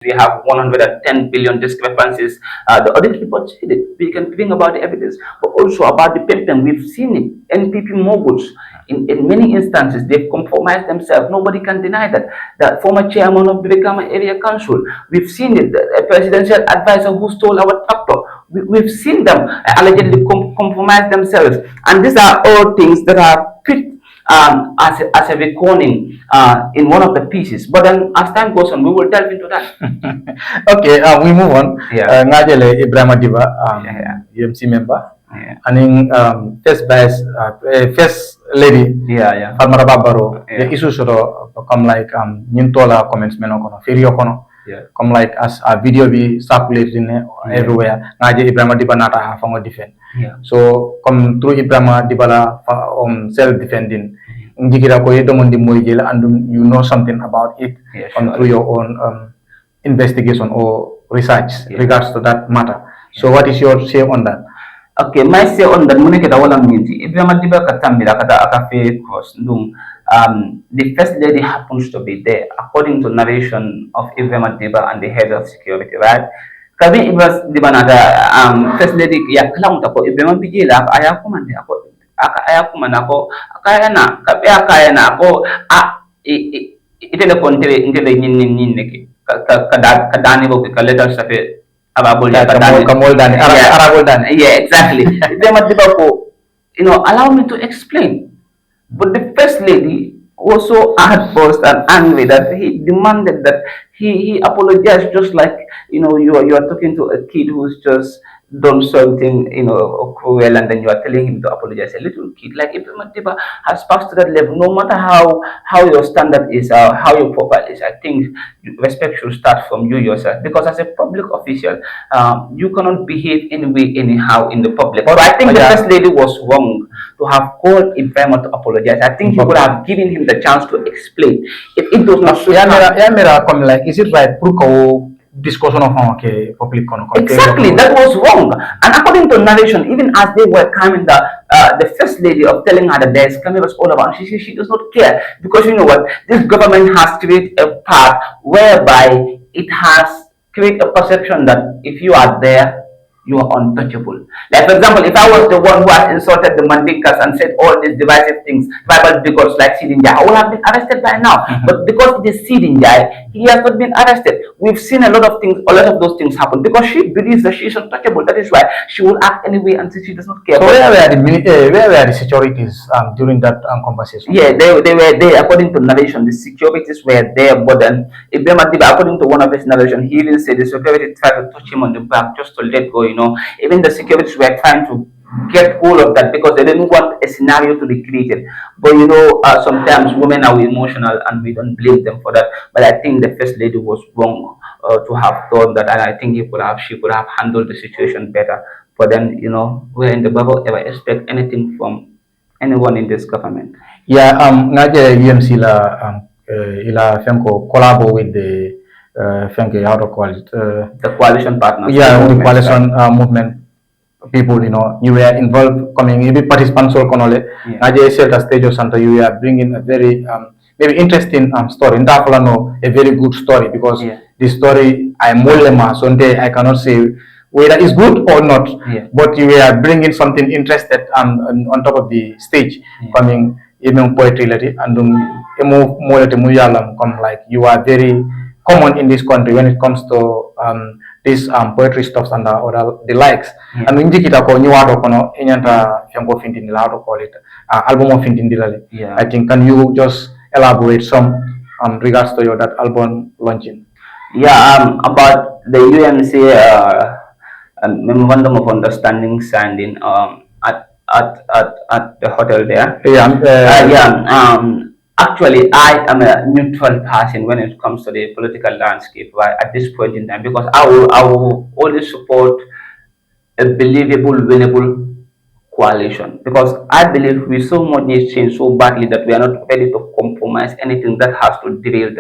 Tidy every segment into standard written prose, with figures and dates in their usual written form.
we have 110 billion discrepancies. The audit report said it. We can bring about the evidence, but also about the pimping. We've seen it. NPP moguls, in many instances, they've compromised themselves. Nobody can deny that. The former chairman of the Brikama Area Council, we've seen it. A presidential advisor who stole our tractor. We've seen them allegedly compromise themselves. And these are all things that are put as a reckoning in one of the pieces. But then as time goes on, we will delve into that. Okay, we move on. Yeah. Ngajele Ibrahim Diba, UMC member. Yeah. And in first lady, Farmara Babaro, the issue should come like Nintola comments menokono, Ferio kono. Come like as a video be circulating everywhere. Ngaje Ibrahim Diba nata hafango defend. So come through Ibrahim Dibala self-defending. Njikira ko yedo mondi moyjel and you know something about it through your own investigation or research regards to that matter. So what is your say on that? Okay, my say on that money kita wala minti. Ibrahim Diba katambira kata akafe cross ndung. The first lady happens to be there, according to narration of Ibrahim Diba and the head of security, right? Kabi Ibrahim Diba nada first lady ya kala ko Ibrahim Bijela aya kumande ako aya kumana ko kaya na ako itele kontere intele nyin neki kadani ko ka letter safe ababol ya kadani arabol dan. Yeah, exactly. Ibrahim Diba ko, allow me to explain. But the first lady was so outburst and angry that he demanded that he apologized, just like you are talking to a kid who's just done something cruel, and then you are telling him to apologize. A little kid like Ibrahim Diba has passed to that level. No matter how your standard is, how your profile is, I think respect should start from you yourself, because as a public official, you cannot behave anyway anyhow in the public. But I think the first lady was wrong to have called Ibrahim to apologize. I think you could have given him the chance to explain. If it does not so like, is it right? Discussion of public exactly, that was wrong. And according to narration, even as they were coming, the first lady of telling her that there is cameras all around, she does not care, because you know what, this government has created a path whereby it has created a perception that if you are there, you are untouchable. Like for example, if I was the one who has insulted the Mandinkas and said all these divisive things, tribal bigots like Sidinjai, I would have been arrested by now. But because it is Sidinjai, he has not been arrested. We've seen a lot of those things happen because she believes that she is untouchable. That is why she will act anyway until she does not care. So where were the securities during that conversation? Yeah, they were there. According to narration, the securities were there, but then according to one of his narration, he even said the security tried to touch him on the back just to let go. Even the securities were trying to get hold of that because they didn't want a scenario to be created. But sometimes women are emotional and we don't blame them for that. But I think the first lady was wrong to have done that, and I think she could have handled the situation better. But then we're in the bubble. Ever expect anything from anyone in this government? Yeah, ngaje UMC ila fenko collabo with the how to call it? The coalition partners. Yeah, the coalition movement people, you were involved, coming, maybe participants or konole. Ngaje Shelter Stage Center, you are bringing a very maybe interesting story. A very good story, because this story I molema Sunday I cannot say whether it's good or not. But you are bringing something interested on top of the stage, coming even poetry and come like you are very common in this country when it comes to this poetry stuffs and the likes. And when kita ko nyuado kono inyanta fiango fintin la to call it album of fintin dilale. I think, can you just elaborate some regards to that album launching? About the UMC memorandum of understanding signed at the hotel there. Actually, I am a neutral person when it comes to the political landscape, right, at this point in time, because I will always support a believable, winnable coalition, because I believe we so much need change so badly that we are not ready to compromise anything that has to derail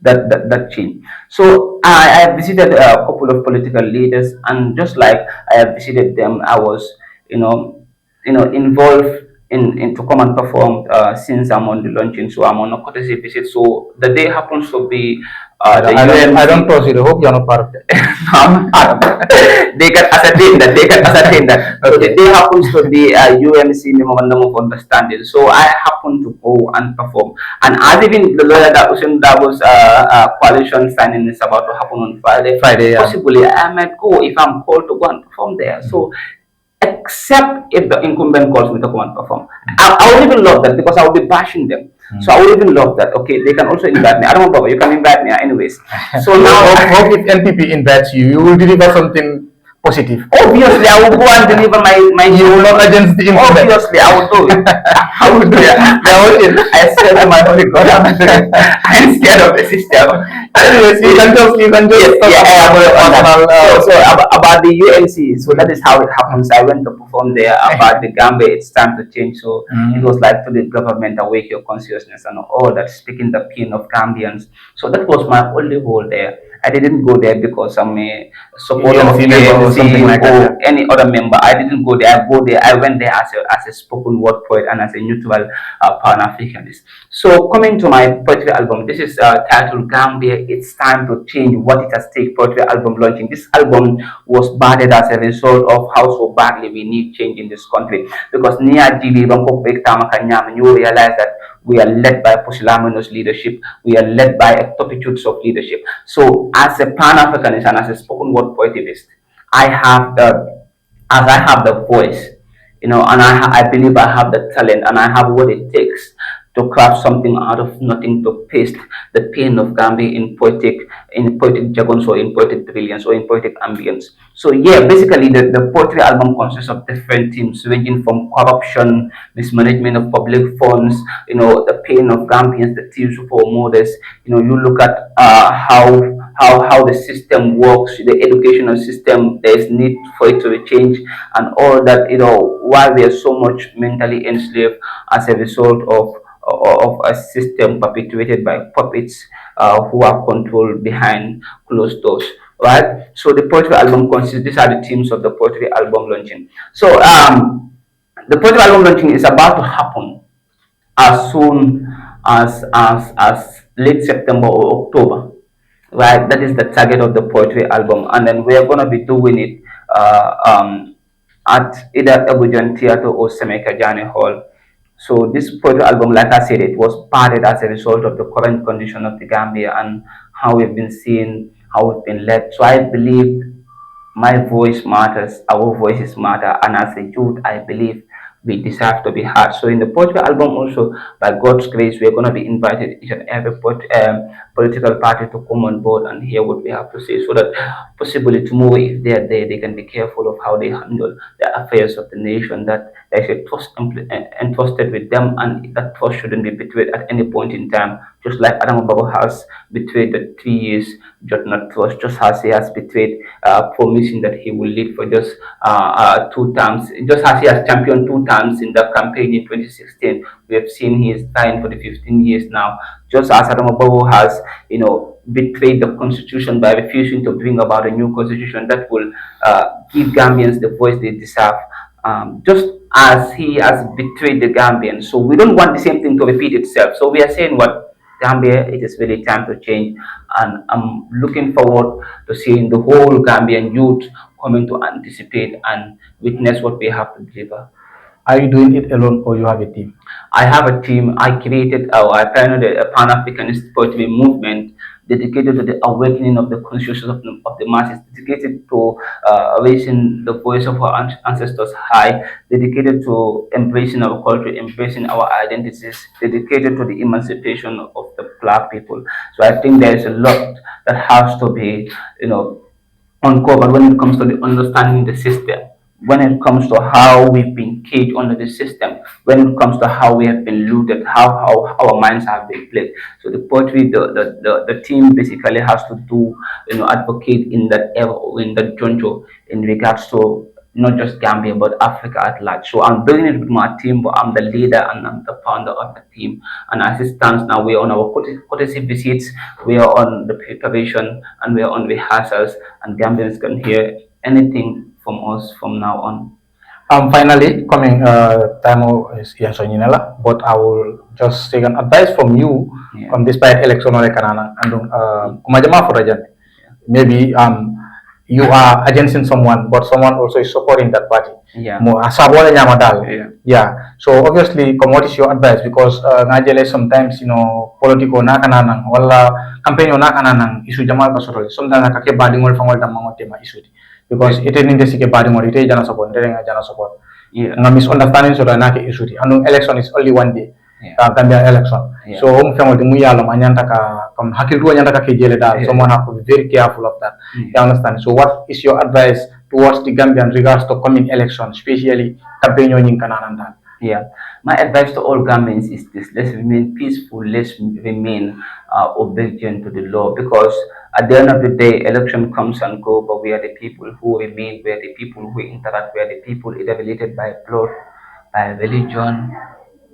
that change. So I have visited a couple of political leaders, and just like I have visited them, I was involved in to come and perform since I'm on the launching, so I'm on a courtesy visit. So the day happens to be I don't trust it. I hope you're not part of that. They can ascertain that. So Okay. they happens to be a UMC memorandum of understanding. So I happen to go and perform. And as even the lawyer that was coalition signing is about to happen on Friday. Friday, yeah. Possibly I might go if I'm called to go and perform there. So except if the incumbent calls me to come and perform. I would even love that because I would be bashing them. So I would even love that. Okay, they can also invite me. I don't know, Baba, you can invite me anyways. So now, hope if NPP invites you, you will deliver something positive. obviously, I will go and deliver my You will not against the incumbent. Obviously, I will do it. I will do it. I swear to my holy God, I'm scared of the system. Anyways, you can just About the UNC, so that is how it happens. I went to perform there about the Gambia. It's time to change. So it was like to the government awake your consciousness and all that, speaking the pain of Gambians. So that was my only goal there. I didn't go there because I'm a supporter of member or something like that. or any other member. I didn't go there. I went there as a spoken word poet and as a neutral Pan-Africanist. So coming to my poetry album, this is titled Gambia. It's time to change. What it has taken poetry album launching. This album was battered as a result of how so badly we need change in this country. Because near GB, you realize that we are led by Pusilamento's leadership. We are led by turpitudes of leadership. So, as a Pan-Africanist and as a spoken word poetist, I have the voice, and I believe I have the talent and I have what it takes to craft something out of nothing, to paste the pain of Gambia in poetic jargon, or in poetic brilliance, or in poetic ambience. So yeah, basically the poetry album consists of different themes ranging from corruption, mismanagement of public funds, the pain of Gambians, the thieves for modest. You look at how the system works, the educational system. There is need for it to be changed, and all that. Why we are so much mentally enslaved as a result of a system perpetuated by puppets who are controlled behind closed doors. Right? So the poetry album consists. These are the themes of the poetry album launching. So the poetry album launching is about to happen as soon as late September or October. Right? That is the target of the poetry album, and then we are gonna be doing it at either Abujan Theatre or Semeka Jani Hall. So this poetry album, like I said, it was parted as a result of the current condition of the Gambia and how we've been seen, how we've been led. So I believe my voice matters, our voices matter, and as a youth, I believe we deserve to be heard. So in the poetry album also, by God's grace, we're going to be invited each and every political party to come on board and hear what we have to say, so that possibly tomorrow, if they're there, they can be careful of how they handle the affairs of the nation, that there's a trust entrusted with them, and that trust shouldn't be betrayed at any point in time. Just like Adam Baba has betrayed the 3 years Jotnat trust, just as he has betrayed promising that he will lead for just 2 terms, just as he has championed 2 terms in the campaign in 2016. We have seen he is dying for the 15 years now. Just as Adam Baba has, betrayed the constitution by refusing to bring about a new constitution that will give Gambians the voice they deserve. Just as he has betrayed the Gambians. So we don't want the same thing to repeat itself. So we are saying, what, Gambia, it is really time to change. And I'm looking forward to seeing the whole Gambian youth coming to anticipate and witness what we have to deliver. Are you doing it alone or you have a team? I have a team. I created I pioneered a Pan-Africanist poetry movement dedicated to the awakening of the consciousness of the masses, dedicated to raising the voice of our ancestors high, dedicated to embracing our culture, embracing our identities, dedicated to the emancipation of the black people. So I think there is a lot that has to be, uncovered when it comes to the understanding the system, when it comes to how we've been caged under the system, when it comes to how we have been looted, how our minds have been played. So the poetry, the team basically has to do, advocate in that era, in that junction, in regards to not just Gambia but Africa at large. So I'm building it with my team, but I'm the leader and I'm the founder of the team. And as it stands now, we are on our courtesy visits, we are on the preparation, and we are on rehearsals, and Gambians can hear anything from us from now on. Finally, coming time is Yansonyinela, but I will just take an advice from you, despite election or kanana, and kumajama for maybe you are against someone, but someone also is supporting that party. Mo asabole nyama dal. So obviously, what is your advice? Because ngajele sometimes politiko na kananang wala campaign na kananang isu jamal kasoro. Sometimes nakake badingol fangol tamang tema isu. Because ite ninde sike badingol ite jana support, ite nga jana support. Nga misunderstanding so na ke isu. Anong election is only one day. Gambia election. So fangol mu yalo anyanta ka from hakil tu anyanta ka kejele dal. Someone have to be very careful of that. You understand? So what is your advice towards the Gambian regards to coming election, especially campaign in Kanananda? My advice to all Gambians is this: let's remain peaceful, let's remain obedient to the law, because at the end of the day, election comes and go, but we are the people who remain, we are the people who interact, we are the people either related by blood, by religion,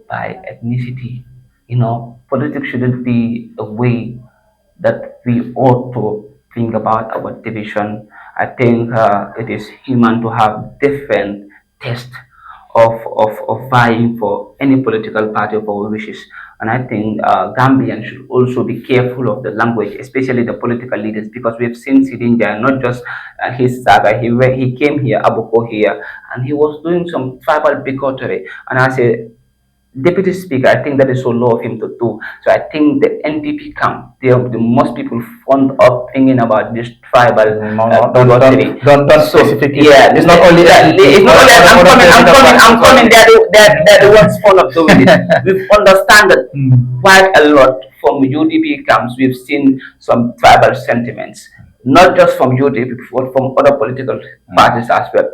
by ethnicity. Politics shouldn't be a way that we ought to think about our division. I think it is human to have different taste of vying for any political party of our wishes. And I think Gambians should also be careful of the language, especially the political leaders, because we've seen Sidinja, not just his saga. He came here, Abuko here, and he was doing some tribal bigotry. And I say, Deputy Speaker, I think that is so low of him to do. So I think the NPP camp, they are the most people fond of thinking about this tribal don't specifically. It's not only that. It's not only that. I'm coming. They're the ones fond of doing it. We've understood quite a lot from UDP camps. We've seen some tribal sentiments, not just from UDP, but from other political parties as well.